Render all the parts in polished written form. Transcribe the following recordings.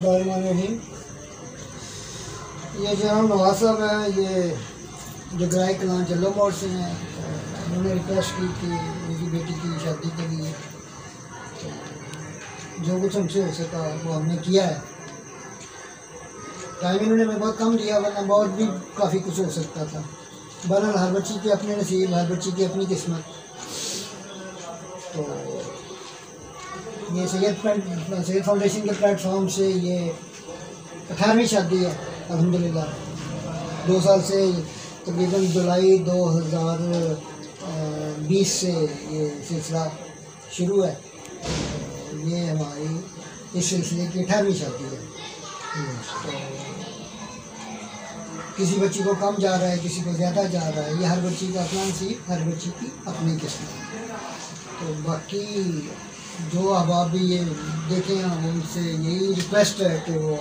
रहीम। ये जो हम नवाज साहब हैं, ये जो ग्राई कलान जल्लो मोड़ से हैं, उन्होंने रिक्वेस्ट की कि मेरी बेटी की शादी के लिए तो जो कुछ हमसे हो सका वो हमने किया है। टाइम इन्होंने हमें बहुत कम दिया, वरना बहुत भी काफ़ी कुछ हो सकता था। बहरहाल हर बच्ची के अपने नसीब, हर बच्ची की अपनी किस्मत। तो ये सैयद फाउंडेशन के प्लेटफॉर्म से ये 18वीं शादी है अल्हम्दुलिल्लाह। 2 साल से तकरीबन जुलाई 2020 से ये सिलसिला शुरू है। ये हमारी इस सिलसिले की 18वीं शादी है। तो किसी बच्ची को कम जा रहा है, किसी को ज़्यादा जा रहा है। ये हर बच्ची का अपना नसीब, हर बच्ची की अपनी किस्मत। तो बाकी जो अहबाब भी ये देखें, उनसे यही रिक्वेस्ट है कि वो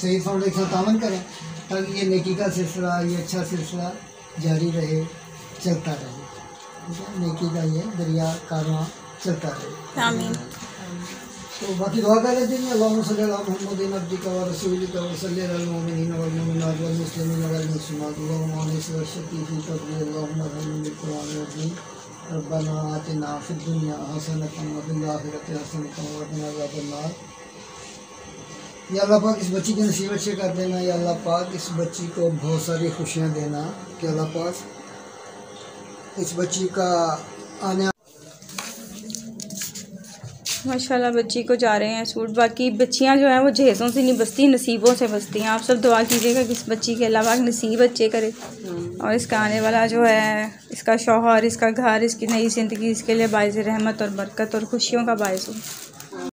सैयद फाउंडेशन तामन करें ताकि ये नेकी का सिलसिला, ये अच्छा सिलसिला जारी रहे, चलता रहे। नेकी का ये दरिया कारवां चलता रहे। आमीन। तो बाकी दुआ कर लेते हैं। अल्लाहुम्मा सल्ली अला मुहम्मदिन अब्दिका व रसूलिका व सल्ली अलल मुमिनीन वल मुमिनात वल मुस्लिमीन वल मुस्लिमात अल्लाहुम्मा अनिस व शफीफी क़ब्ल अल्लाहुम्मा रहम बिल कुरान अज़ीम रब्बना आतिना फिद दुनिया हसनतन व फिल आखिरति हसनतन व क़िना अज़ाबन्नार। या अल्लाह पाक इस बच्ची के नसीब अच्छे कर देना। या अल्लाह पाक इस बच्ची को बहुत सारी खुशियाँ देना कि अल्लाह पाक इस बच्ची का आने माशाल्लाह बच्ची को जा रहे हैं सूट। बाकी बच्चियां जो हैं वो जहेज़ों से नहीं बसती, नसीबों से बसती हैं। आप सब दुआ कीजिएगा कि इस बच्ची के अल्लाह पाक नसीब अच्छे करे और इसका आने वाला जो है, इसका शौहर, इसका घर, इसकी नई ज़िंदगी इसके लिए बाइज़ रहमत और बरकत और खुशियों का बाइज़ हो।